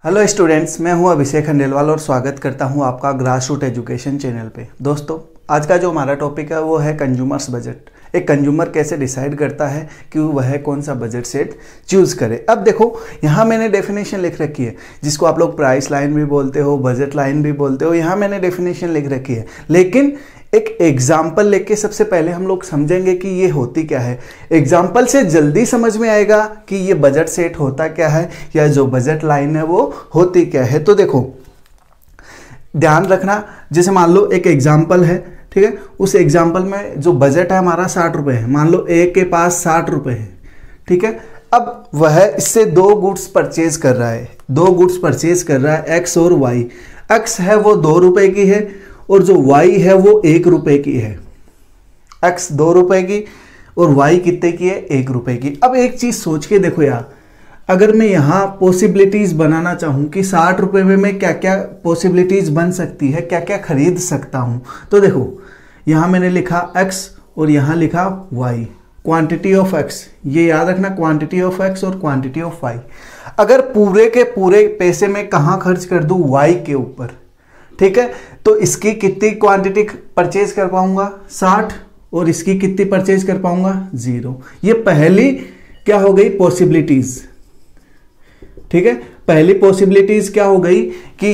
Hello students, मैं हूं अभिषेक खंडेलवाल और स्वागत करता हूं आपका ग्रास रूट एजुकेशन चैनल पे। दोस्तों, आज का जो हमारा टॉपिक है वो है कंज्यूमर्स बजट। एक कंज्यूमर कैसे डिसाइड करता है कि वह कौन सा बजट सेट चूज़ करे। अब देखो, यहाँ मैंने डेफिनेशन लिख रखी है, जिसको आप लोग प्राइस लाइन भी बोलते हो, बजट लाइन भी बोलते हो। यहाँ मैंने डेफिनेशन लिख रखी है, लेकिन एक एग्जाम्पल लेके सबसे पहले हम लोग समझेंगे कि ये होती क्या है। एग्जाम्पल से जल्दी समझ में आएगा कि ये बजट सेट होता क्या है या जो बजट लाइन है वो होती क्या है। तो देखो, ध्यान रखना, जैसे मान लो एक एग्जाम्पल है, ठीक है। उस एग्जाम्पल में जो बजट है हमारा 60 रुपये है। मान लो ए के पास 60 रुपये है, ठीक है। अब वह इससे दो गुड्स परचेज कर रहा है, एक्स और वाई। एक्स है वो 2 रुपये की है और जो y है वो 1 रुपये की है। x 2 रुपये की और y कितने की है? 1 रुपये की। अब एक चीज सोच के देखो यार, अगर मैं यहाँ पॉसिबिलिटीज बनाना चाहूँ कि 60 रुपये में मैं क्या क्या पॉसिबिलिटीज बन सकती है, क्या क्या खरीद सकता हूँ, तो देखो यहाँ मैंने लिखा x और यहाँ लिखा y, क्वांटिटी ऑफ x। ये याद रखना, क्वांटिटी ऑफ x और क्वांटिटी ऑफ y। अगर पूरे के पूरे पैसे में कहाँ खर्च कर दूँ? y के ऊपर, ठीक है। तो इसकी कितनी क्वांटिटी परचेज कर पाऊंगा? 60। और इसकी कितनी परचेज कर पाऊंगा? 0। ये पहली क्या हो गई? पॉसिबिलिटीज, ठीक है। पहली पॉसिबिलिटीज क्या हो गई कि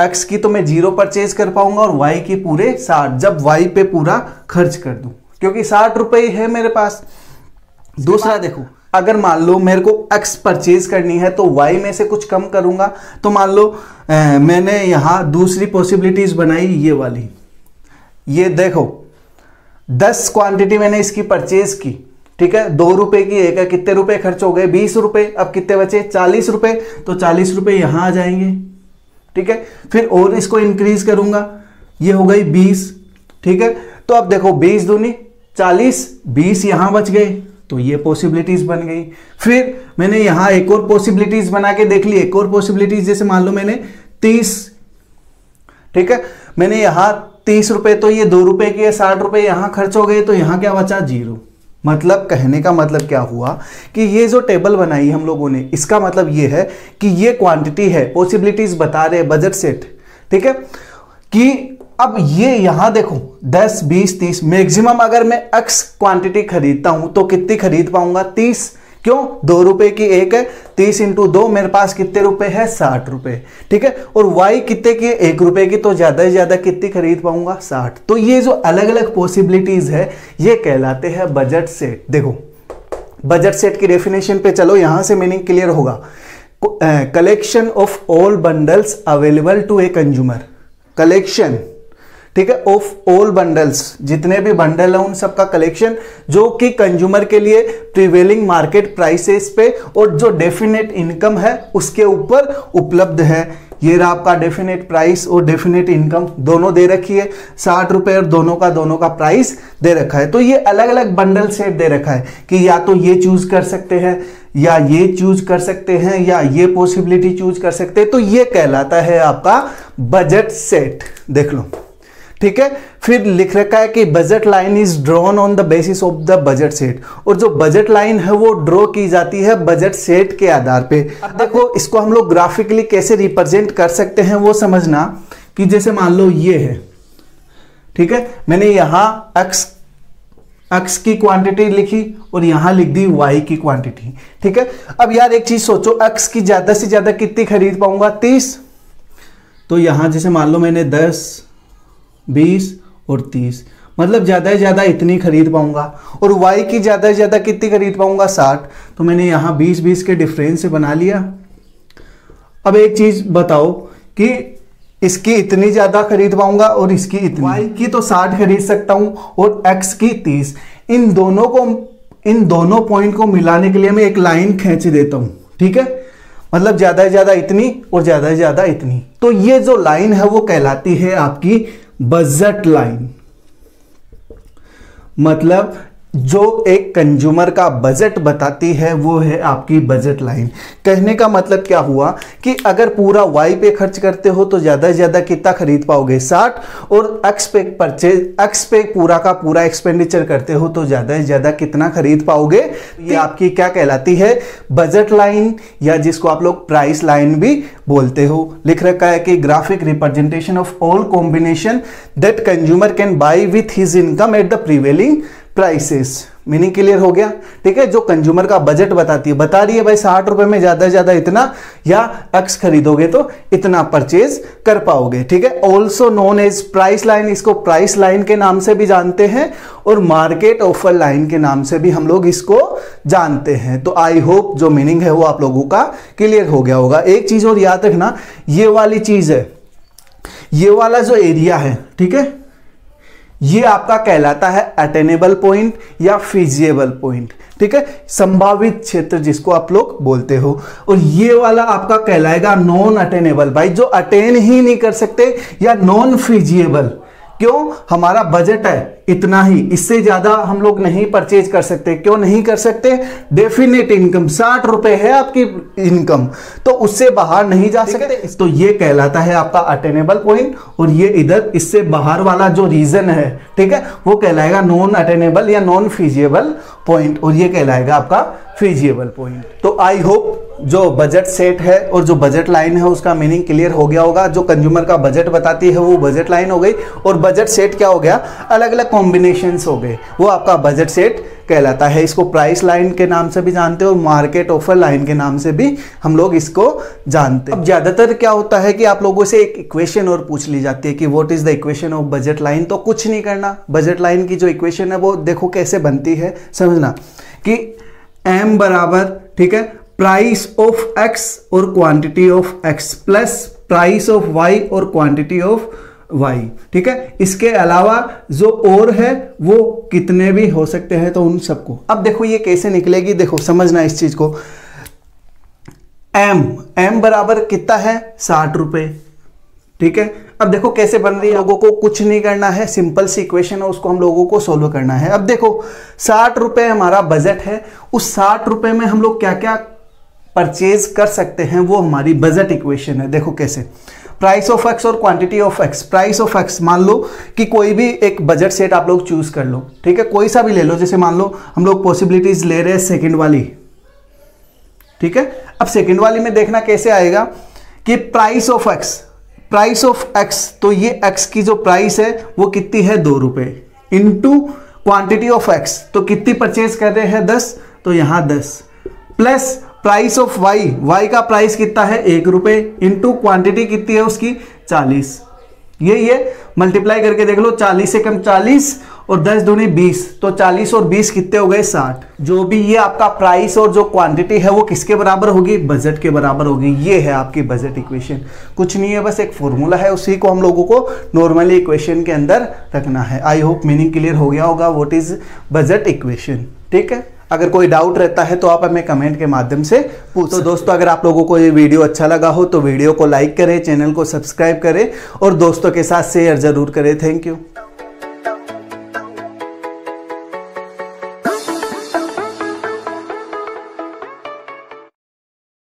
x की तो मैं 0 परचेज कर पाऊंगा और y की पूरे 60, जब y पे पूरा खर्च कर दूं, क्योंकि 60 रुपए है मेरे पास। दूसरा देखो, अगर मान लो मेरे को x परचेज करनी है तो y में से कुछ कम करूंगा। तो मान लो मैंने यहां दूसरी पॉसिबिलिटीज बनाई, ये वाली। ये देखो, 10 क्वांटिटी मैंने इसकी परचेज की, ठीक है। 2 रुपए की एक है, कितने रुपए खर्च हो गए? 20 रुपए। अब कितने बचे? 40 रुपए। तो 40 रुपए यहां आ जाएंगे, ठीक है। फिर और इसको इंक्रीज करूंगा, ये हो गई 20, ठीक है। तो अब देखो, 20 दूनी 40, 20 यहां बच गए, तो ये पॉसिबिलिटीज बन गई। फिर मैंने यहां एक और पॉसिबिलिटीज बना के देख ली, एक और पॉसिबिलिटीज, जैसे मान लो मैंने 30, ठीक है, मैंने यहां 30 रुपए, तो ये 2 रुपए की है, 60 रुपए यहां खर्च हो गए, तो यहां क्या बचा? 0। मतलब कहने का मतलब क्या हुआ कि ये जो टेबल बनाई हम लोगों ने, इसका मतलब ये है कि ये क्वांटिटी है, पॉसिबिलिटीज बता रहे बजट सेट, ठीक है। कि अब ये यहां देखो 10, 20, 30, मैक्सिमम अगर मैं x क्वांटिटी खरीदता हूं तो कितनी खरीद पाऊंगा? 30। क्यों? 2 रुपए की एक है, 30 × 2 मेरे पास कितने रुपए है? 60 रुपए, ठीक है। और y कितने की? 1 रुपए की, तो ज्यादा से ज्यादा कितनी खरीद पाऊंगा? 60। तो ये जो अलग अलग पॉसिबिलिटीज है ये कहलाते हैं बजट सेट। देखो, बजट सेट की डेफिनेशन पे चलो, यहां से मीनिंग क्लियर होगा। Collection of all bundles available to a consumer. Collection, ठीक है, ऑफ ऑल बंडल्स, जितने भी बंडल है उन सबका कलेक्शन, जो कि कंज्यूमर के लिए प्रिवेलिंग मार्केट प्राइसेस पे और जो डेफिनेट इनकम है उसके ऊपर उपलब्ध है। ये रहा आपका डेफिनेट प्राइस और डेफिनेट इनकम, दोनों दे रखी है। 60 रुपए और दोनों का प्राइस दे रखा है। तो ये अलग अलग बंडल सेट दे रखा है कि या तो ये चूज कर सकते हैं, या ये चूज कर सकते हैं, या ये पॉसिबिलिटी चूज कर सकते हैं। तो ये कहलाता है आपका बजट सेट। देख लो, ठीक है। फिर लिख रखा है कि budget line is drawn on the basis of the budget set, और जो बजट लाइन है वो ड्रॉ की जाती है बजट सेट के आधार पे। अब देखो, इसको हम लोग ग्राफिकली कैसे रिप्रेजेंट कर सकते हैं वो समझना। कि जैसे मान लो ये है, ठीक है, मैंने यहां x की क्वांटिटी लिखी और यहां लिख दी y की क्वांटिटी, ठीक है। अब यार एक चीज सोचो, x की ज्यादा से ज्यादा कितनी खरीद पाऊंगा? 30। तो यहां जैसे मान लो मैंने 10, 20 और 30, मतलब ज्यादा से ज्यादा इतनी खरीद पाऊंगा। और y की ज्यादा से ज्यादा कितनी खरीद पाऊंगा? 60। तो मैंने यहां 20 के डिफरेंस से बना लिया। अब एक चीज बताओ कि इसकी इतनी ज्यादा खरीद पाऊंगा और इसकी इतनी। y की तो 60 खरीद सकता हूं और x की 30। इन दोनों पॉइंट को मिलाने के लिए मैं एक लाइन खींच देता हूं, ठीक है। मतलब ज्यादा से ज्यादा इतनी और ज्यादा से ज्यादा इतनी। तो ये जो लाइन है वो कहलाती है आपकी बजट लाइन। मतलब जो एक कंज्यूमर का बजट बताती है वो है आपकी बजट लाइन। कहने का मतलब क्या हुआ कि अगर पूरा वाई पे खर्च करते हो तो ज़्यादा से ज़्यादा कितना खरीद पाओगे 60, और एक्स पे एक्स पे पूरा का पूरा एक्सपेंडिचर करते हो तो ज़्यादा से ज़्यादा कितना खरीद पाओगे। ये आपकी क्या कहलाती है, बजट लाइन, या जिसको आप लोग प्राइस लाइन भी बोलते हो। लिख रखा है कि graphic representation of all combination that consumer can buy with his income at the prevailing prices. Meaning clear हो गया? ठीक है, जो कंज्यूमर का बजट बताती है, बता रही है भाई 60 रुपए में ज्यादा से ज्यादा इतना, या एक्स खरीदोगे तो इतना परचेज कर पाओगे। ठीक है, also known as price line, इसको प्राइस लाइन के नाम से भी जानते हैं और मार्केट ऑफर लाइन के नाम से भी हम लोग इसको जानते हैं। तो आई होप जो मीनिंग है वो आप लोगों का क्लियर हो गया होगा। एक चीज और याद रखना, ये वाली चीज है, ये वाला जो एरिया है, ठीक है, ये आपका कहलाता है अटेनेबल पॉइंट या फीजिएबल पॉइंट। ठीक है, संभावित क्षेत्र जिसको आप लोग बोलते हो। और ये वाला आपका कहलाएगा नॉन अटेनेबल, भाई जो अटेन ही नहीं कर सकते, या नॉन फीजिएबल। क्यों? हमारा बजट है इतना ही, इससे ज्यादा हम लोग नहीं परचेज कर सकते। क्यों नहीं कर सकते? डेफिनेट इनकम 60 रुपए है आपकी इनकम, तो उससे बाहर नहीं जा सकते। तो ये कहलाता है आपका अटेनेबल पॉइंट, और ये इधर इससे बाहर वाला जो रीजन है, ठीक है, वो कहलाएगा नॉन अटेनेबल या नॉन फीजिएबल पॉइंट, और ये कहलाएगा आपका फीजिएबल पॉइंट। तो आई होप जो बजट सेट है और जो बजट लाइन है उसका मीनिंग क्लियर हो गया होगा। जो कंज्यूमर का बजट बताती है वो बजट लाइन हो गई, और बजट सेट क्या हो गया, अलग अलग कॉम्बिनेशंस हो गए, वो आपका बजट सेट कहलाता है। इसको प्राइस लाइन के नाम से भी जानते हो और मार्केट ऑफर लाइन के नाम से भी हम लोग इसको जानते हैं। अब ज्यादातर क्या होता है कि आप लोगों से एक इक्वेशन और पूछ ली जाती है कि what is the equation of budget line. तो कुछ नहीं करना, बजट लाइन की जो इक्वेशन है वो देखो कैसे बनती है, समझना कि m बराबर, ठीक है, प्राइस ऑफ x और quantity of x plus price of y और क्वांटिटी ऑफ y। ठीक है, इसके अलावा जो और है वो कितने भी हो सकते हैं, तो उन सबको। अब देखो ये कैसे निकलेगी, देखो समझना इस चीज को। m बराबर कितना है, 60 रुपए। ठीक है, अब देखो कैसे बन रही है, लोगों को कुछ नहीं करना है, सिंपल सी इक्वेशन है, उसको हम लोगों को सोल्व करना है। अब देखो 60 रुपए हमारा बजट है, उस 60 रुपए में हम लोग क्या क्या परचेज कर सकते हैं वो हमारी बजट इक्वेशन है। देखो कैसे, प्राइस ऑफ एक्स और quantity of x. Price of x, मान लो कि कोई भी एक बजट सेट आप लोग चूज कर लो, ठीक है, कोई सा भी ले लो। जैसे मान लो हम लोग पॉसिबिलिटीज ले रहे हैं सेकंड वाली, ठीक है। अब सेकंड वाली में देखना कैसे आएगा कि price of x, price of x, तो ये एक्स की जो प्राइस है वो कितनी है, 2 रुपए, इनटू क्वांटिटी ऑफ एक्स, तो कितनी परचेज कर रहे हैं, 10, तो यहां 10, plus price of Y, Y का प्राइस कितना है, 1 रुपए, इनटू क्वांटिटी कितनी है उसकी, 40। ये मल्टीप्लाई करके देख लो, 40 से कम 40 और 10 दूनी 20, तो 40 और 20 कितने हो गए, 60। जो भी ये आपका प्राइस और जो क्वांटिटी है वो किसके बराबर होगी, बजट के बराबर होगी। ये है आपकी बजट इक्वेशन, कुछ नहीं है, बस एक फॉर्मूला है, उसी को हम लोगों को नॉर्मली इक्वेशन के अंदर रखना है। आई होप मीनिंग क्लियर हो गया होगा, व्हाट इज बजट इक्वेशन। ठीक है, अगर कोई डाउट रहता है तो आप हमें कमेंट के माध्यम से पूछ। तो दोस्तों, अगर आप लोगों को ये वीडियो अच्छा लगा हो तो वीडियो को लाइक करें, चैनल को सब्सक्राइब करें और दोस्तों के साथ शेयर जरूर करें। Thank you.